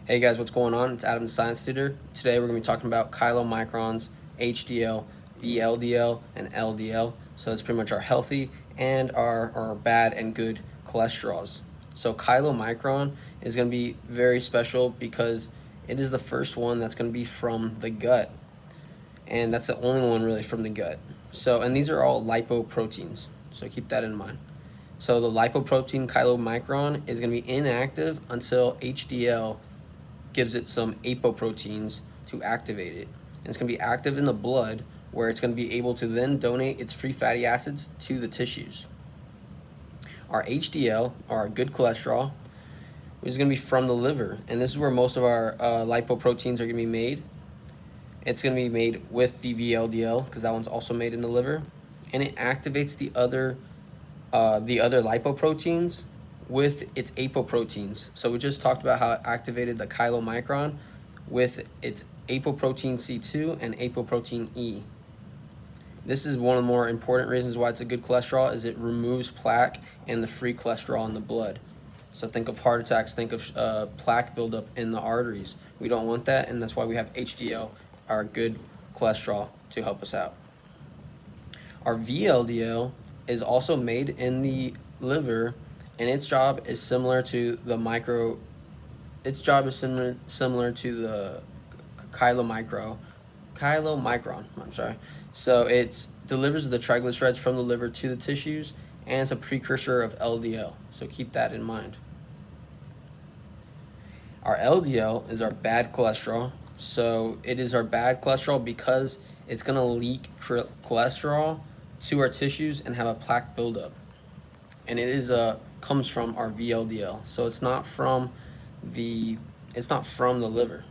Hey guys, what's going on? It's Adam the Science Tutor. Today we're going to be talking about chylomicrons, HDL, VLDL, and LDL. So it's pretty much our healthy and our bad and good cholesterols. So chylomicron is going to be very special because it is the first one that's going to be from the gut. And that's the only one really from the gut. So, and these are all lipoproteins. So keep that in mind. So the lipoprotein chylomicron is going to be inactive until HDL gives it some apoproteins to activate it. And it's going to be active in the blood where it's going to be able to then donate its free fatty acids to the tissues. Our HDL, our good cholesterol, is going to be from the liver. And this is where most of our lipoproteins are going to be made. It's going to be made with the VLDL because that one's also made in the liver. And it activates the other lipoproteins with its apoproteins. So we just talked about how it activated the chylomicron with its apoprotein C2 and apoprotein E. This is one of the more important reasons why it's a good cholesterol, is it removes plaque and the free cholesterol in the blood. So think of heart attacks, think of plaque buildup in the arteries. We don't want that, and that's why we have HDL, our good cholesterol, to help us out. Our VLDL is also made in the liver, and its job is similar to the chylomicron. So it delivers the triglycerides from the liver to the tissues, and it's a precursor of LDL. So keep that in mind. Our LDL is our bad cholesterol. So it is our bad cholesterol because it's going to leak cholesterol to our tissues and have a plaque buildup. And it comes from our VLDL. So it's not from the liver.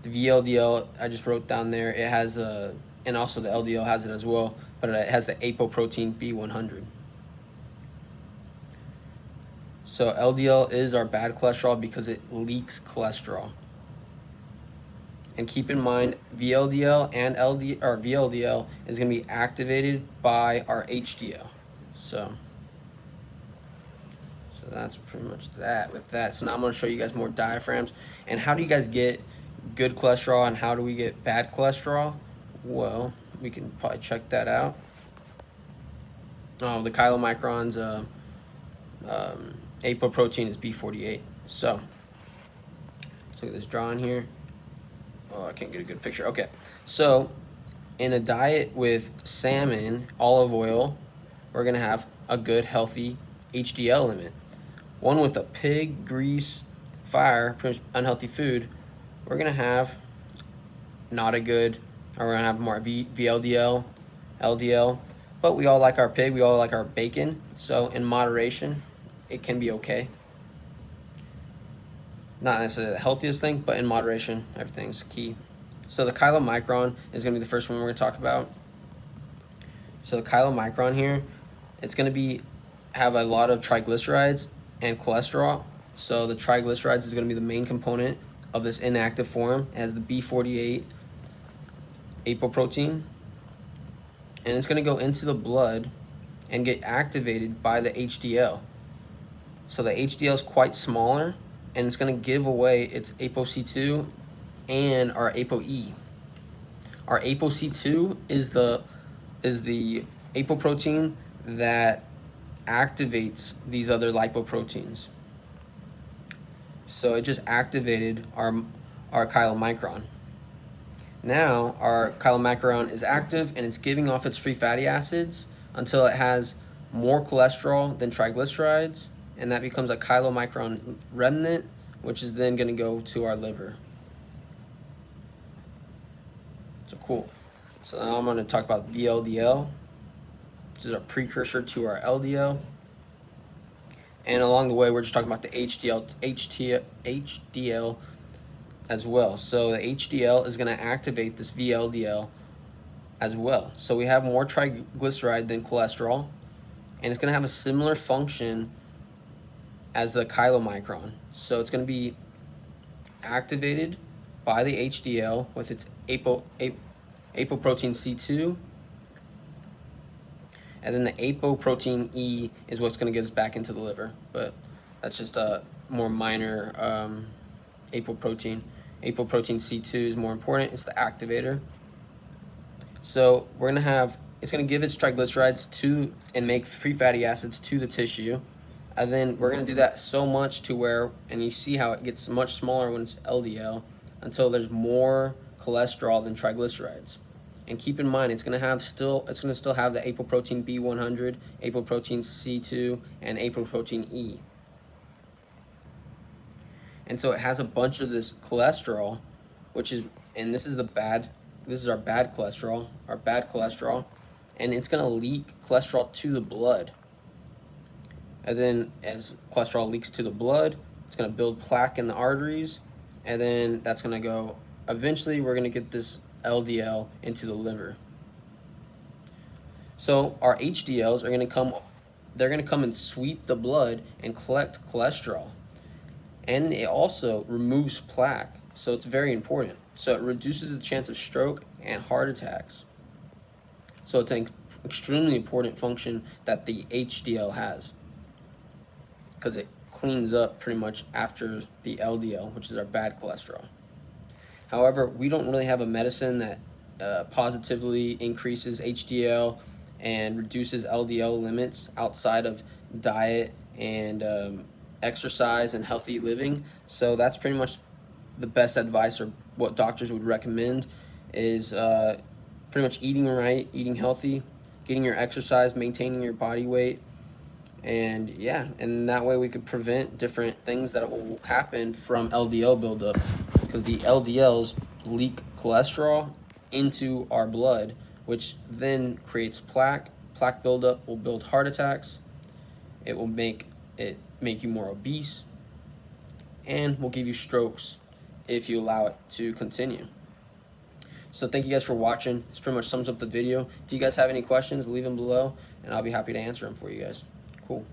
The VLDL, I just wrote down there, it has and also the LDL has it as well, but it has the apoprotein B100. So LDL is our bad cholesterol because it leaks cholesterol. And keep in mind, VLDL and VLDL is going to be activated by our HDL. So that's pretty much that with that. So now I'm going to show you guys more diaphragms and how do you guys get good cholesterol and how do we get bad cholesterol? Well, we can probably check that out. The chylomicron's apoprotein is B48. So let's look at this drawing here. Oh, I can't get a good picture. Okay, so in a diet with salmon, olive oil, we're going to have a good, healthy HDL limit. One with a pig, grease, fire, pretty much unhealthy food, we're going to have not a good, or we're going to have more VLDL, LDL, but we all like our pig, we all like our bacon, so in moderation, it can be okay. Not necessarily the healthiest thing, but in moderation, everything's key. So the chylomicron is going to be the first one we're going to talk about. So the chylomicron here, it's going to have a lot of triglycerides and cholesterol. So the triglycerides is going to be the main component of this inactive form. It has the B48 apoprotein, and it's going to go into the blood and get activated by the HDL. So the HDL is quite smaller, and it's going to give away its ApoC2 and our ApoE. Our ApoC2 is the apoprotein that activates these other lipoproteins. So it just activated our chylomicron. Now our chylomicron is active and it's giving off its free fatty acids until it has more cholesterol than triglycerides, and that becomes a chylomicron remnant, which is then going to go to our liver. So cool. So now I'm going to talk about VLDL, which is a precursor to our LDL. And along the way, we're just talking about the HDL as well. So the HDL is going to activate this VLDL as well. So we have more triglyceride than cholesterol, and it's going to have a similar function as the chylomicron. So it's going to be activated by the HDL with its apoprotein C2, and then the apoprotein E is what's going to get us back into the liver. But that's just more minor apoprotein. Apoprotein C2 is more important. It's the activator. So we're gonna have, it's gonna give its triglycerides to and make free fatty acids to the tissue, and then we're gonna do that so much to where, and you see how it gets much smaller when it's LDL, until there's more cholesterol than triglycerides. And keep in mind, it's gonna still have the apoprotein B100, apoprotein C2, and apoprotein E. And so it has a bunch of this cholesterol, which is, and this is our bad cholesterol, and it's gonna leak cholesterol to the blood. And then as cholesterol leaks to the blood, it's gonna build plaque in the arteries, and then that's gonna go, eventually we're gonna get this LDL into the liver. So our HDLs are gonna come, they're gonna come and sweep the blood and collect cholesterol. And it also removes plaque, so it's very important. So it reduces the chance of stroke and heart attacks. So it's an extremely important function that the HDL has, because it cleans up pretty much after the LDL, which is our bad cholesterol. However, we don't really have a medicine that positively increases HDL and reduces LDL limits outside of diet and exercise and healthy living. So that's pretty much the best advice, or what doctors would recommend, is pretty much eating right, eating healthy, getting your exercise, maintaining your body weight, and yeah, and that way we could prevent different things that will happen from LDL buildup, because the LDLs leak cholesterol into our blood, which then creates plaque. Plaque buildup will build heart attacks. It will make you more obese, and will give you strokes if you allow it to continue. So thank you guys for watching. This pretty much sums up the video. If you guys have any questions, leave them below, and I'll be happy to answer them for you guys. Cool.